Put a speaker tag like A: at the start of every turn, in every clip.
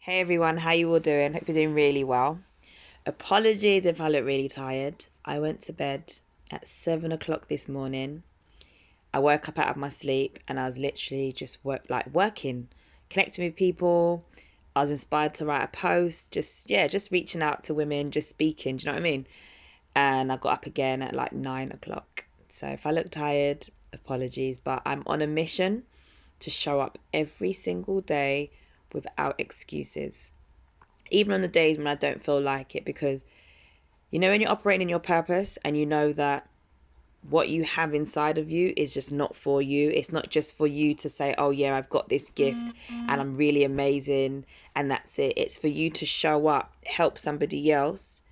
A: Hey everyone, how you all doing? Hope you're doing really well. Apologies if I look really tired. I went to bed at 7 o'clock this morning. I woke up out of my sleep and I was literally just working, connecting with people. I was inspired to write a post, just reaching out to women, just speaking, do you know what I mean? And I got up again at like 9 o'clock. So if I look tired, apologies, but I'm on a mission to show up every single day without excuses, even on the days when I don't feel like it, because when you're operating in your purpose and you know that what you have inside of you is just not for you. It's not just for you to say, oh yeah, I've got this gift and I'm really amazing and that's it. It's for you to show up, help somebody else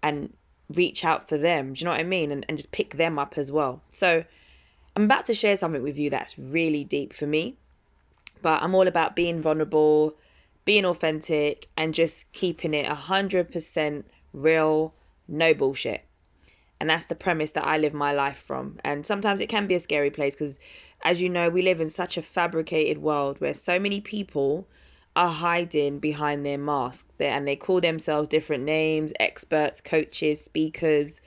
A: and reach out for them. Do you know what I mean? And just pick them up as well. So I'm about to share something with you that's really deep for me, but I'm all about being vulnerable, being authentic, and just keeping it 100% real, no bullshit. And that's the premise that I live my life from. And sometimes it can be a scary place because, as you know, we live in such a fabricated world where so many people are hiding behind their mask and they call themselves different names, experts, coaches, speakers,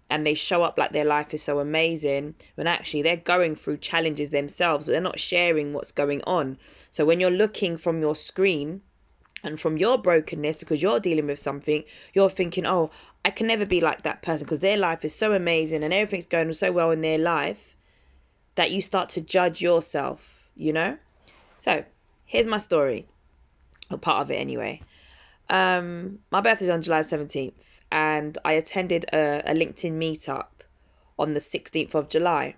A: and they show up like their life is so amazing when actually they're going through challenges themselves, but they're not sharing what's going on. So when you're looking from your screen and from your brokenness because you're dealing with something, you're thinking, oh, I can never be like that person because their life is so amazing and everything's going so well in their life, that you start to judge yourself, So here's my story, or part of it anyway. My birthday's on July 17th and I attended a LinkedIn meetup on the 16th of July.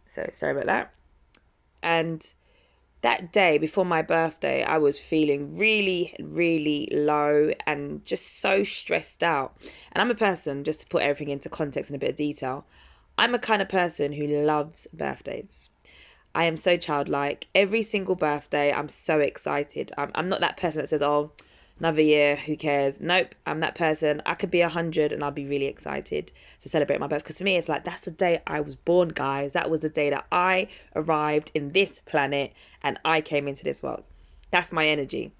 A: So sorry about that. And that day before my birthday, I was feeling really, really low and just so stressed out. And I'm a person, just to put everything into context and a bit of detail, I'm a kind of person who loves birthdays. I am so childlike. Every single birthday, I'm so excited. I'm not that person that says, oh, another year, who cares? Nope, I'm that person. I could be 100 and I'll be really excited to celebrate my birthday. Because to me, it's like, that's the day I was born, guys. That was the day that I arrived in this planet and I came into this world. That's my energy.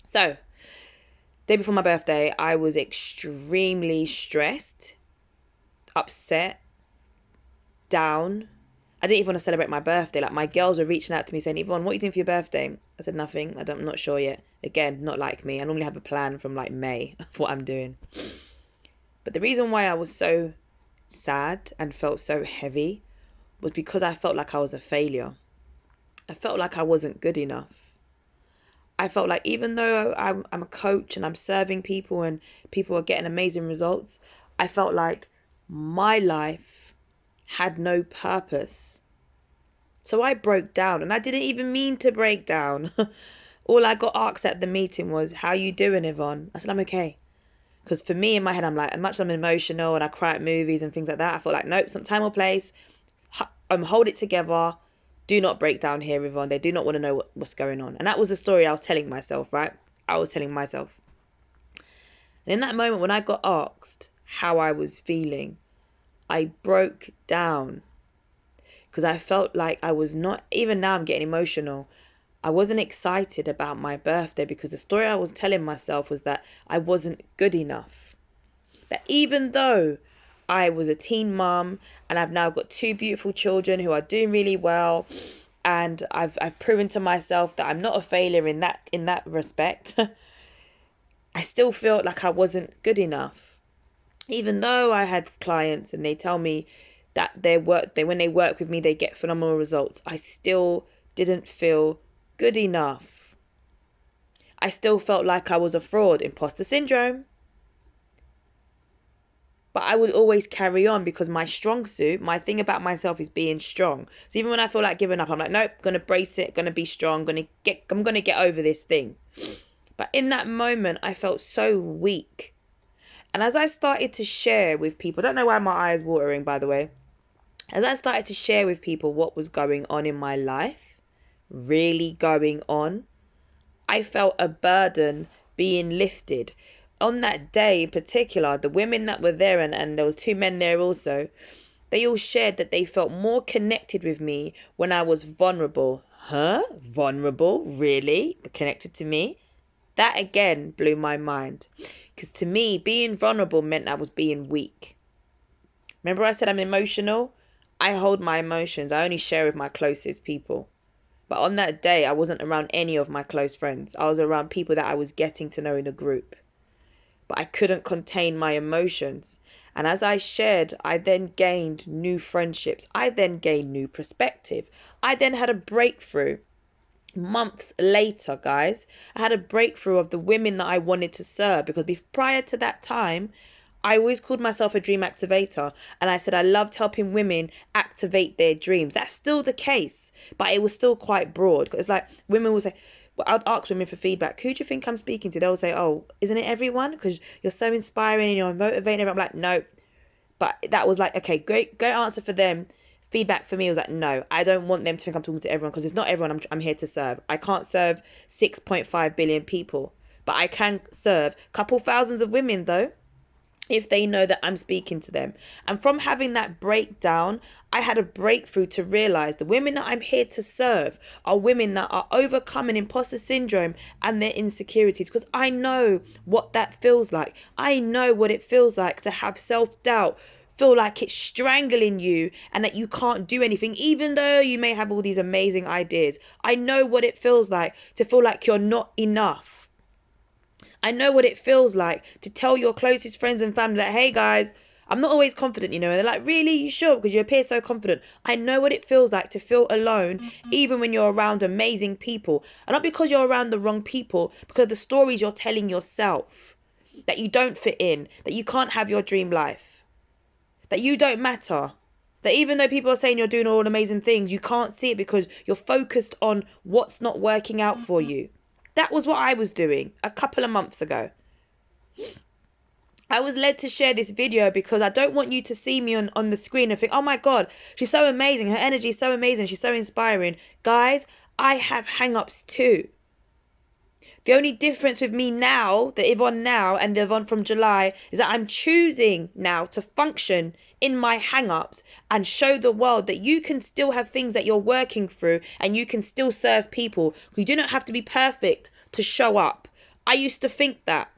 A: So, day before my birthday, I was extremely stressed, upset, down. I didn't even want to celebrate my birthday. Like, my girls were reaching out to me saying, Yvonne, what are you doing for your birthday? I said, nothing. I'm not sure yet. Again, not like me. I normally have a plan from like May of what I'm doing. But the reason why I was so sad and felt so heavy was because I felt like I was a failure. I felt like I wasn't good enough. I felt like even though I'm a coach and I'm serving people and people are getting amazing results, I felt like my life had no purpose. So I broke down and I didn't even mean to break down. All I got asked at the meeting was, how you doing, Yvonne? I said, I'm okay. Because for me in my head, I'm like, as much as I'm emotional and I cry at movies and things like that, I feel like, nope, some time or place, hold it together. Do not break down here, Yvonne. They do not want to know what's going on. And that was the story I was telling myself, right? I was telling myself. And in that moment, when I got asked how I was feeling, I broke down. Because I felt like I was not, even now I'm getting emotional. I wasn't excited about my birthday because the story I was telling myself was that I wasn't good enough. That even though I was a teen mum and I've now got two beautiful children who are doing really well, and I've proven to myself that I'm not a failure in that respect, I still felt like I wasn't good enough. Even though I had clients and they tell me that when they work with me, they get phenomenal results, I still didn't feel good enough. I still felt like I was a fraud, imposter syndrome. But I would always carry on because my strong suit, my thing about myself is being strong. So even when I feel like giving up, I'm like, nope, gonna brace it, gonna be strong, I'm gonna get over this thing. But in that moment, I felt so weak. And as I started to share with people, I don't know why my eye is watering, by the way. As I started to share with people what was going on in my life, really going on, I felt a burden being lifted. On that day in particular, the women that were there, and there was two men there also, they all shared that they felt more connected with me when I was vulnerable. Huh? Vulnerable? Really? Connected to me? That again blew my mind. Because to me, being vulnerable meant I was being weak. Remember I said I'm emotional? I hold my emotions. I only share with my closest people. But on that day, I wasn't around any of my close friends. I was around people that I was getting to know in a group. But I couldn't contain my emotions. And as I shared, I then gained new friendships. I then gained new perspective. I then had a breakthrough. Months later, guys, I had a breakthrough of the women that I wanted to serve, because prior to that time, I always called myself a dream activator, and I said I loved helping women activate their dreams. That's still the case, but it was still quite broad. Because like women will say, well, I'd ask women for feedback. Who do you think I'm speaking to? They'll say, oh, isn't it everyone? Because you're so inspiring and you're motivating. I'm like, no. But that was like, okay, great answer for them. Feedback for me was like, no, I don't want them to think I'm talking to everyone, because it's not everyone I'm here to serve. I can't serve 6.5 billion people, but I can serve a couple thousands of women though, if they know that I'm speaking to them. And from having that breakdown, I had a breakthrough to realize the women that I'm here to serve are women that are overcoming imposter syndrome and their insecurities, because I know what that feels like. I know what it feels like to have self-doubt, feel like it's strangling you and that you can't do anything, even though you may have all these amazing ideas. I know what it feels like to feel like you're not enough. I know what it feels like to tell your closest friends and family that, hey guys, I'm not always confident, and they're like, really, you sure? Because you appear so confident. I know what it feels like to feel alone, even when you're around amazing people. And not because you're around the wrong people, because the stories you're telling yourself, that you don't fit in, that you can't have your dream life, that you don't matter, that even though people are saying you're doing all amazing things, you can't see it because you're focused on what's not working out for you. That was what I was doing a couple of months ago. I was led to share this video because I don't want you to see me on the screen and think, oh my God, she's so amazing. Her energy is so amazing. She's so inspiring. Guys, I have hang-ups too. The only difference with me now, the Yvonne now and the Yvonne from July, is that I'm choosing now to function in my hang-ups and show the world that you can still have things that you're working through and you can still serve people. You do not have to be perfect to show up. I used to think that.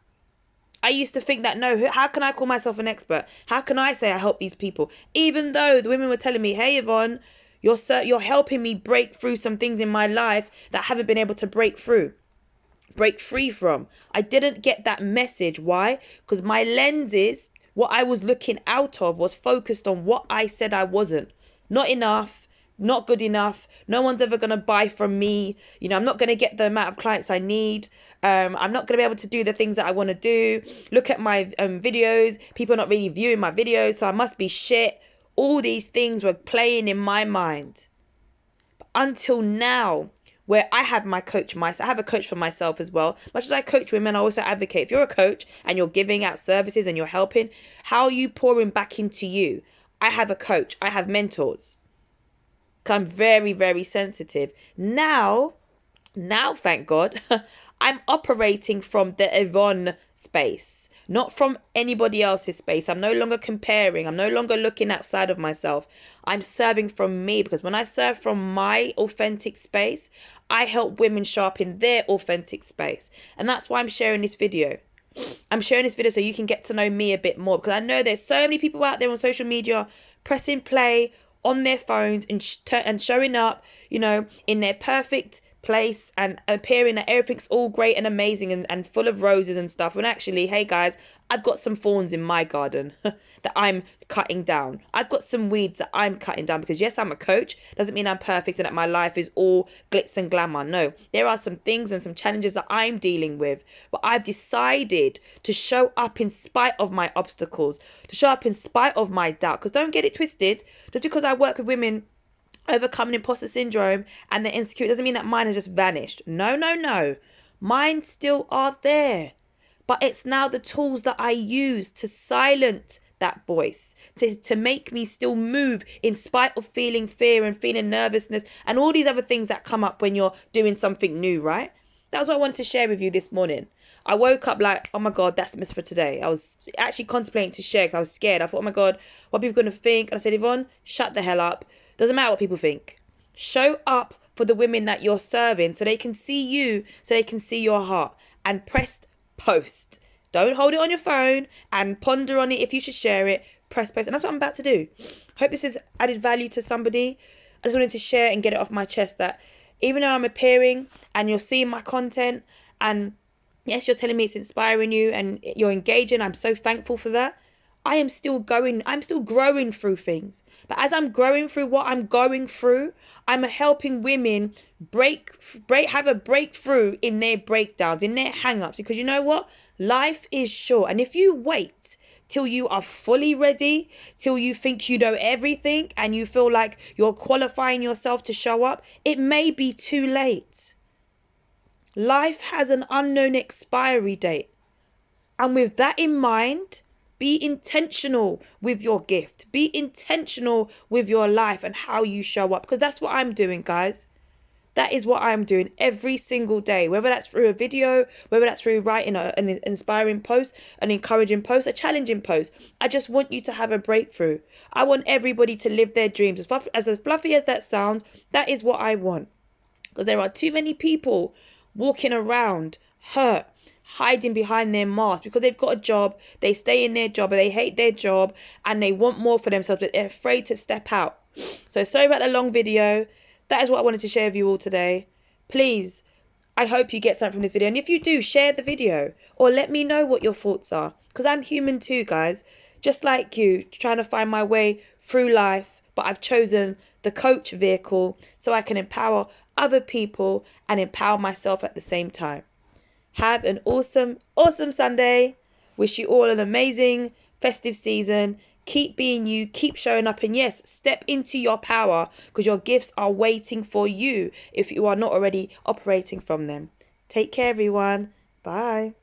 A: No, how can I call myself an expert? How can I say I help these people? Even though the women were telling me, hey Yvonne, you're helping me break through some things in my life that I haven't been able to break free from. I didn't get that message. Why? Because my lenses, what I was looking out of, was focused on what I said I wasn't. Not enough, not good enough. No one's ever going to buy from me. I'm not going to get the amount of clients I need. I'm not going to be able to do the things that I want to do. Look at my videos. People are not really viewing my videos, so I must be shit. All these things were playing in my mind. But until now, where I have my coach myself, I have a coach for myself as well. Much as I coach women, I also advocate. If you're a coach and you're giving out services and you're helping, how are you pouring back into you? I have a coach. I have mentors. Because I'm very, very sensitive. Now, thank God, I'm operating from the Yvonne space, not from anybody else's space. I'm no longer comparing. I'm no longer looking outside of myself. I'm serving from me, because when I serve from my authentic space, I help women show up in their authentic space. And that's why I'm sharing this video. I'm sharing this video so you can get to know me a bit more, because I know there's so many people out there on social media pressing play on their phones and showing up, in their perfect place and appearing that everything's all great and amazing and full of roses and stuff, when actually, hey guys, I've got some thorns in my garden that I'm cutting down. I've got some weeds that I'm cutting down, because yes, I'm a coach, doesn't mean I'm perfect and that my life is all glitz and glamour. No, there are some things and some challenges that I'm dealing with, but I've decided to show up in spite of my obstacles, to show up in spite of my doubt. Because don't get it twisted, just because I work with women overcoming imposter syndrome and their insecurity doesn't mean that mine has just vanished. No. Mine still are there. But it's now the tools that I use to silence that voice, to make me still move in spite of feeling fear and feeling nervousness and all these other things that come up when you're doing something new, right? That's what I wanted to share with you this morning. I woke up like, oh my God, that's the message for today. I was actually contemplating to share because I was scared. I thought, oh my God, what are people going to think? And I said, Yvonne, shut the hell up. Doesn't matter what people think. Show up for the women that you're serving so they can see you, so they can see your heart. and pressed post. Don't hold it on your phone and ponder on it if you should share it. Press post. And that's what I'm about to do. Hope this has added value to somebody. I just wanted to share and get it off my chest that even though I'm appearing and you're seeing my content and yes, you're telling me it's inspiring you and you're engaging, I'm so thankful for that. I'm still growing through things. But as I'm growing through what I'm going through, I'm helping women have a breakthrough in their breakdowns, in their hang-ups. Because you know what? Life is short. And if you wait till you are fully ready, till you think you know everything and you feel like you're qualifying yourself to show up, it may be too late. Life has an unknown expiry date. And with that in mind, be intentional with your gift. Be intentional with your life and how you show up. Because that's what I'm doing, guys. That is what I'm doing every single day. Whether that's through a video, whether that's through writing an inspiring post, an encouraging post, a challenging post. I just want you to have a breakthrough. I want everybody to live their dreams. As fluffy as that sounds, that is what I want. Because there are too many people walking around hurt, hiding behind their mask because they've got a job, they stay in their job, or they hate their job and they want more for themselves, but they're afraid to step out. So sorry about the long video. That is what I wanted to share with you all today. Please, I hope you get something from this video. And if you do, share the video or let me know what your thoughts are. Because I'm human too, guys. Just like you, trying to find my way through life. But I've chosen the coach vehicle so I can empower other people and empower myself at the same time. Have an awesome, awesome Sunday. Wish you all an amazing festive season. Keep being you, keep showing up, and yes, step into your power because your gifts are waiting for you if you are not already operating from them. Take care, everyone. Bye.